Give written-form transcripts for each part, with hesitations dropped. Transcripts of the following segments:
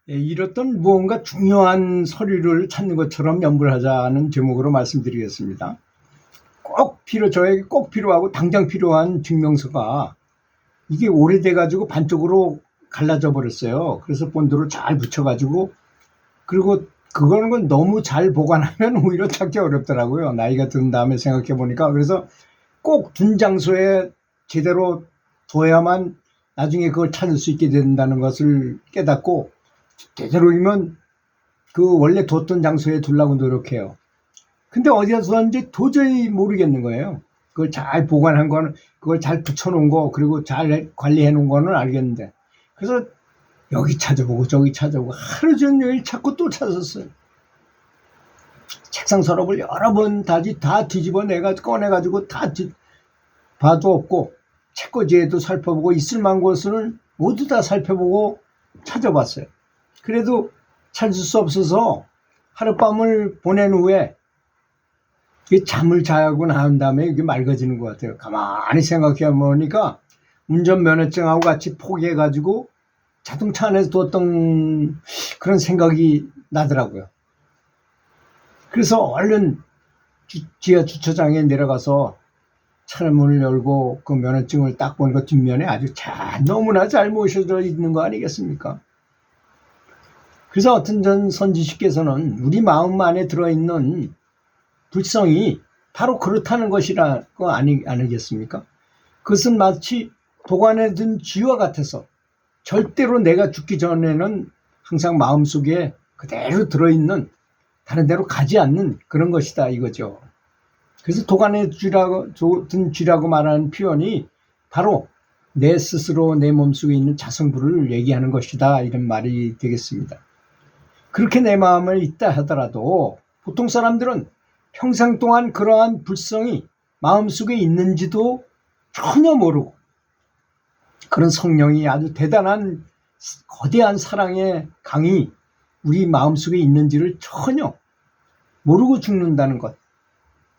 이렇던 무언가 중요한 서류를 찾는 것처럼 연구를 하자는 제목으로 말씀드리겠습니다. 저에게 꼭 필요하고 당장 필요한 증명서가 이게 오래돼가지고 반쪽으로 갈라져 버렸어요. 그래서 본드로 잘 붙여가지고, 그리고 그거는 너무 잘 보관하면 오히려 찾기 어렵더라고요. 나이가 든 다음에 생각해 보니까. 그래서 꼭 둔 장소에 제대로 둬야만 나중에 그걸 찾을 수 있게 된다는 것을 깨닫고, 되도록이면 그 원래 뒀던 장소에 두려고 노력해요. 근데 어디다 뒀는지 도저히 모르겠는 거예요. 그걸 잘 보관한 거는, 그걸 잘 붙여놓은 거, 그리고 잘 관리해 놓은 거는 알겠는데. 그래서 여기 찾아보고 저기 찾아보고 하루 종일 찾고 또 찾았어요. 책상 서랍을 여러 번 다 뒤집어 꺼내가지고 봐도 없고, 책꽂이에도 살펴보고, 있을 만한 곳은 모두 다 살펴보고 찾아봤어요. 그래도 찾을 수 없어서 하룻밤을 보낸 후에 잠을 자고 난 다음에 이게 맑아지는 것 같아요. 가만히 생각해 보니까 운전면허증하고 같이 포기해가지고 자동차 안에서 뒀던 그런 생각이 나더라고요. 그래서 얼른 지하 주차장에 내려가서 차문을 열고 그 면허증을 딱 보니까 뒷면에 아주 너무나 잘 모셔져 있는 거 아니겠습니까? 그래서 어떤 선지식께서는 우리 마음 안에 들어있는 불성이 바로 그렇다는 것이라고 아니겠습니까? 그것은 마치 도관에 든 쥐와 같아서 절대로 내가 죽기 전에는 항상 마음속에 그대로 들어있는, 다른 데로 가지 않는 그런 것이다 이거죠. 그래서 도관에 든 쥐라고 말하는 표현이 바로 내 스스로 내 몸속에 있는 자성불을 얘기하는 것이다, 이런 말이 되겠습니다. 그렇게 내 마음에 있다 하더라도 보통 사람들은 평생 동안 그러한 불성이 마음속에 있는지도 전혀 모르고, 그런 성령이 아주 대단한 거대한 사랑의 강이 우리 마음속에 있는지를 전혀 모르고 죽는다는 것,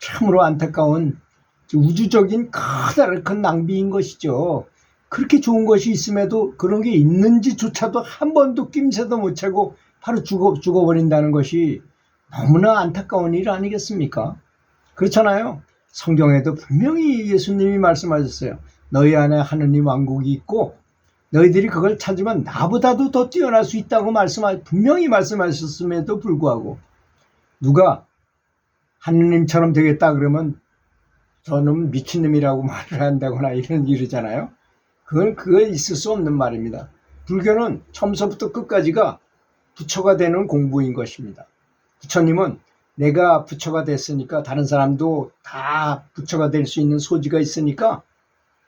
참으로 안타까운 우주적인 커다란 큰 낭비인 것이죠. 그렇게 좋은 것이 있음에도 그런 게 있는지조차도 한 번도 낌새도 못 채고 바로 죽어버린다는 것이 너무나 안타까운 일 아니겠습니까? 그렇잖아요. 성경에도 분명히 예수님이 말씀하셨어요. 너희 안에 하느님 왕국이 있고 너희들이 그걸 찾으면 나보다도 더 뛰어날 수 있다고 분명히 말씀하셨음에도 불구하고 누가 하느님처럼 되겠다 그러면 저는 미친놈이라고 말을 한다거나 이러잖아요. 그건 있을 수 없는 말입니다. 불교는 처음부터 끝까지가 부처가 되는 공부인 것입니다. 부처님은 내가 부처가 됐으니까 다른 사람도 다 부처가 될 수 있는 소지가 있으니까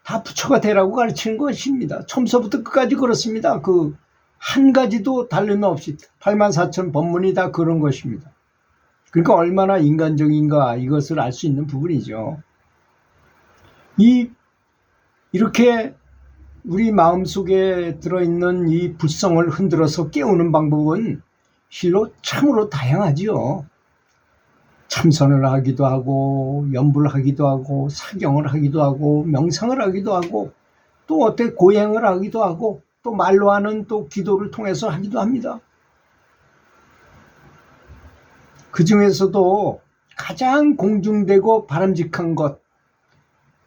다 부처가 되라고 가르치는 것입니다. 처음부터 끝까지 그렇습니다. 그 한 가지도 다름이 없이 84,000 법문이 다 그런 것입니다. 그러니까 얼마나 인간적인가 이것을 알 수 있는 부분이죠. 이렇게 우리 마음속에 들어있는 이 불성을 흔들어서 깨우는 방법은 실로 참으로 다양하지요. 참선을 하기도 하고, 연불을 하기도 하고, 사경을 하기도 하고, 명상을 하기도 하고, 또 고행을 하기도 하고, 또 말로 하는 또 기도를 통해서 하기도 합니다. 그 중에서도 가장 공중되고 바람직한 것,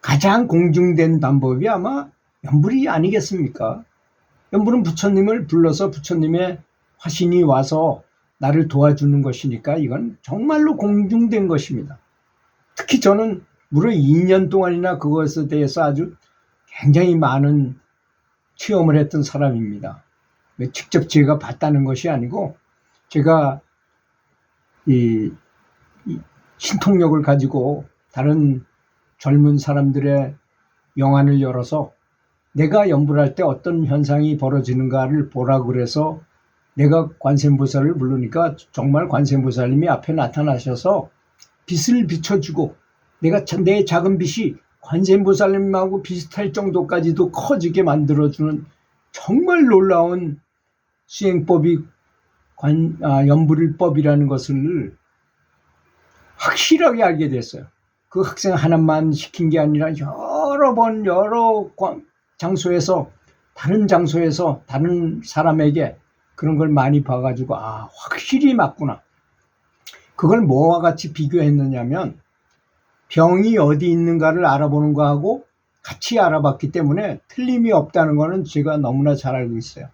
가장 공중된 방법이 아마 연불이 아니겠습니까? 연불은 부처님을 불러서 부처님의 화신이 와서 나를 도와주는 것이니까 이건 정말로 공중된 것입니다. 특히 저는 무려 2년 동안이나 그것에 대해서 아주 굉장히 많은 체험을 했던 사람입니다. 직접 제가 봤다는 것이 아니고 제가 이 신통력을 가지고 다른 젊은 사람들의 영안을 열어서 내가 연불할 때 어떤 현상이 벌어지는가를 보라고 그래서 내가 관세음보살을 부르니까 정말 관세음보살님이 앞에 나타나셔서 빛을 비춰주고 내 작은 빛이 관세음보살님하고 비슷할 정도까지도 커지게 만들어주는 정말 놀라운 수행법이 연불법이라는 것을 확실하게 알게 됐어요. 그 학생 하나만 시킨 게 아니라 여러 장소에서 다른 사람에게 그런 걸 많이 봐가지고 확실히 맞구나. 그걸 뭐와 같이 비교했느냐면 병이 어디 있는가를 알아보는 거하고 같이 알아봤기 때문에 틀림이 없다는 거는 제가 너무나 잘 알고 있어요.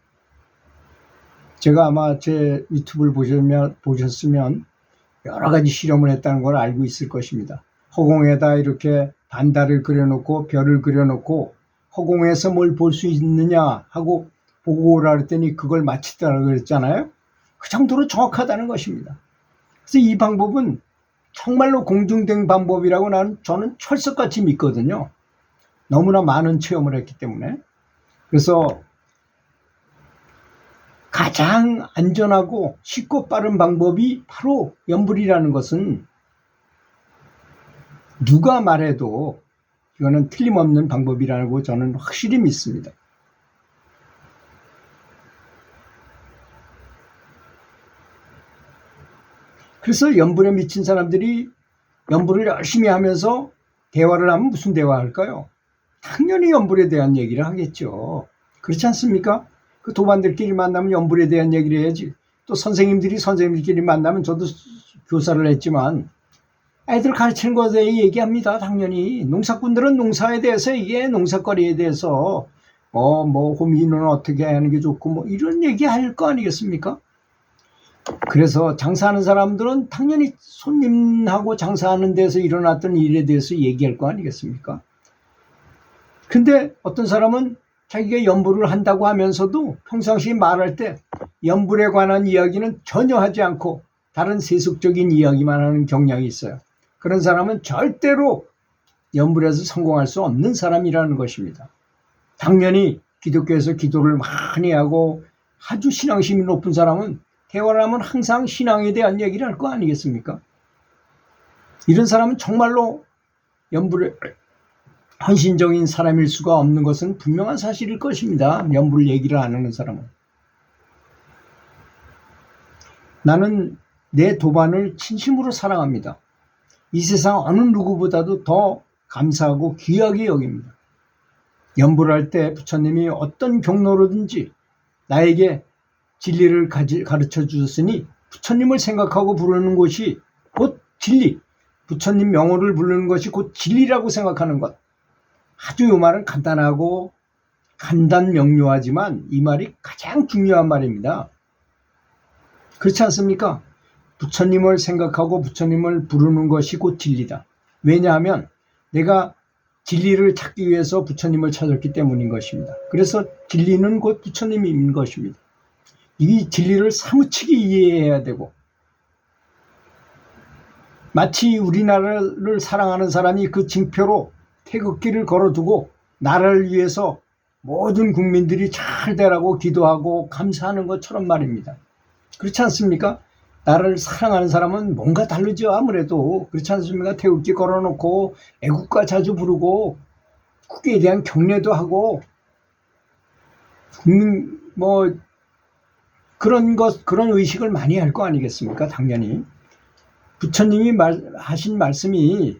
제가 아마 제 유튜브를 보셨으면 여러 가지 실험을 했다는 걸 알고 있을 것입니다. 허공에다 이렇게 반달을 그려놓고 별을 그려놓고 허공에서 뭘 볼 수 있느냐 하고 보고 오라 그랬더니 그걸 맞히더라고 그랬잖아요. 그 정도로 정확하다는 것입니다. 그래서 이 방법은 정말로 공중된 방법이라고 저는 철석같이 믿거든요. 너무나 많은 체험을 했기 때문에. 그래서 가장 안전하고 쉽고 빠른 방법이 바로 염불이라는 것은 누가 말해도 이거는 틀림없는 방법이라고 저는 확실히 믿습니다. 그래서 염불에 미친 사람들이 염불을 열심히 하면서 대화를 하면 무슨 대화할까요? 당연히 염불에 대한 얘기를 하겠죠. 그렇지 않습니까? 그 도반들끼리 만나면 염불에 대한 얘기를 해야지. 또 선생님들끼리 만나면 저도 교사를 했지만 애들 가르치는 것에 얘기합니다. 당연히 농사꾼들은 농사에 대해서 이게 농사거리에 대해서 호미는 어떻게 하는 게 좋고 이런 얘기 할 거 아니겠습니까? 그래서 장사하는 사람들은 당연히 손님하고 장사하는 데서 일어났던 일에 대해서 얘기할 거 아니겠습니까? 근데 어떤 사람은 자기가 염불을 한다고 하면서도 평상시 말할 때 염불에 관한 이야기는 전혀 하지 않고 다른 세속적인 이야기만 하는 경향이 있어요. 그런 사람은 절대로 염불에서 성공할 수 없는 사람이라는 것입니다. 당연히 기독교에서 기도를 많이 하고 아주 신앙심이 높은 사람은 대화를 하면 항상 신앙에 대한 얘기를 할 거 아니겠습니까? 이런 사람은 정말로 염불에 헌신적인 사람일 수가 없는 것은 분명한 사실일 것입니다. 염불 얘기를 안 하는 사람은. 나는 내 도반을 진심으로 사랑합니다. 이 세상 어느 누구보다도 더 감사하고 귀하게 여깁니다. 염불할 때 부처님이 어떤 경로로든지 나에게 진리를 가르쳐 주셨으니 부처님을 생각하고 부르는 것이 곧 진리, 부처님 명호를 부르는 것이 곧 진리라고 생각하는 것. 아주 이 말은 간단하고 간단명료하지만 이 말이 가장 중요한 말입니다. 그렇지 않습니까? 부처님을 생각하고 부처님을 부르는 것이 곧 진리다. 왜냐하면 내가 진리를 찾기 위해서 부처님을 찾았기 때문인 것입니다. 그래서 진리는 곧 부처님인 것입니다. 이 진리를 사무치게 이해해야 되고 마치 우리나라를 사랑하는 사람이 그 징표로 태극기를 걸어두고 나라를 위해서 모든 국민들이 잘 되라고 기도하고 감사하는 것처럼 말입니다. 그렇지 않습니까? 나라를 사랑하는 사람은 뭔가 다르죠. 아무래도 그렇지 않습니까? 태극기 걸어놓고 애국가 자주 부르고 국기에 대한 경례도 하고 그런 의식을 많이 할 거 아니겠습니까? 당연히 부처님이 하신 말씀이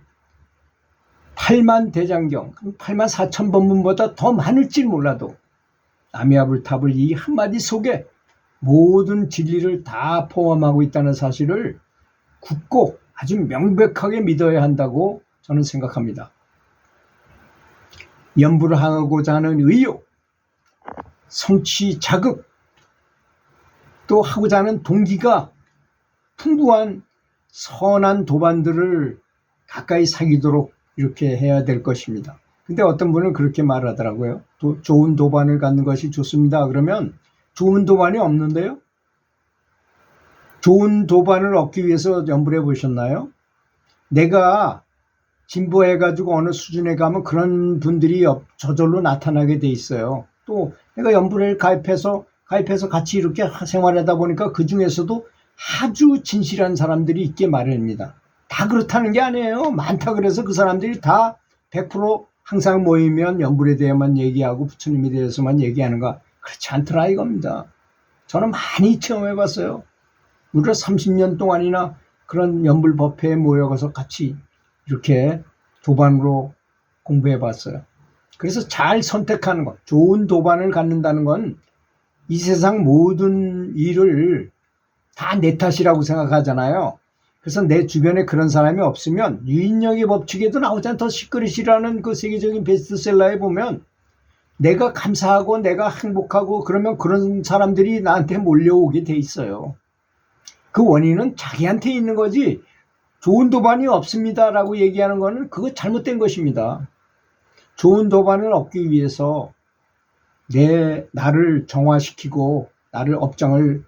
8만 대장경, 8만 4천 법문보다 더 많을지 몰라도 아미아불탑을 이 한마디 속에 모든 진리를 다 포함하고 있다는 사실을 굳고 아주 명백하게 믿어야 한다고 저는 생각합니다. 염불을 하고자 하는 의욕, 성취 자극, 또 하고자 하는 동기가 풍부한 선한 도반들을 가까이 사귀도록 이렇게 해야 될 것입니다. 근데 어떤 분은 그렇게 말하더라고요. 좋은 도반을 갖는 것이 좋습니다. 그러면 좋은 도반이 없는데요? 좋은 도반을 얻기 위해서 염불해 보셨나요? 내가 진보해가지고 어느 수준에 가면 그런 분들이 저절로 나타나게 돼 있어요. 또 내가 염불에 가입해서 같이 이렇게 생활하다 보니까 그 중에서도 아주 진실한 사람들이 있게 마련입니다. 다 그렇다는 게 아니에요. 많다 그래서 그 사람들이 다 100% 항상 모이면 염불에 대해만 얘기하고 부처님에 대해서만 얘기하는가? 그렇지 않더라 이겁니다. 저는 많이 체험해봤어요. 무려 30년 동안이나 그런 염불 법회에 모여가서 같이 이렇게 도반으로 공부해봤어요. 그래서 잘 선택하는 것, 좋은 도반을 갖는다는 건 이 세상 모든 일을 다 내 탓이라고 생각하잖아요. 그래서 내 주변에 그런 사람이 없으면 유인력의 법칙에도 나오잖아요. 더 시크릿이라는 그 세계적인 베스트셀러에 보면 내가 감사하고 내가 행복하고 그러면 그런 사람들이 나한테 몰려오게 돼 있어요. 그 원인은 자기한테 있는 거지 좋은 도반이 없습니다라고 얘기하는 거는 그거 잘못된 것입니다. 좋은 도반을 얻기 위해서 나를 정화시키고 나를 업장을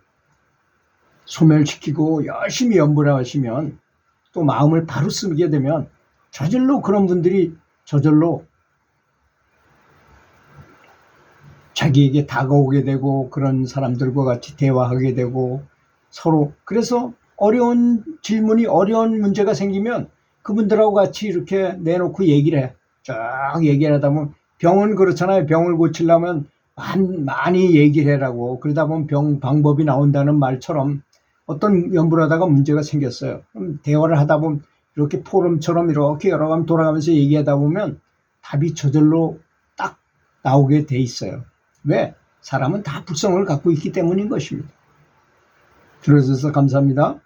소멸시키고 열심히 연구를 하시면 또 마음을 바로 쓰게 되면 저절로 그런 분들이 저절로 자기에게 다가오게 되고 그런 사람들과 같이 대화하게 되고 서로 그래서 어려운 질문이 어려운 문제가 생기면 그분들하고 같이 이렇게 내놓고 얘기를 해. 쫙 얘기를 하다 보면 병은 그렇잖아요. 병을 고치려면 많이 얘기를 해라고. 그러다 보면 병 방법이 나온다는 말처럼 어떤 연구를 하다가 문제가 생겼어요. 그럼 대화를 하다 보면 이렇게 포럼처럼 이렇게 여러 번 돌아가면서 얘기하다 보면 답이 저절로 딱 나오게 돼 있어요. 왜? 사람은 다 불성을 갖고 있기 때문인 것입니다. 들어주셔서 감사합니다.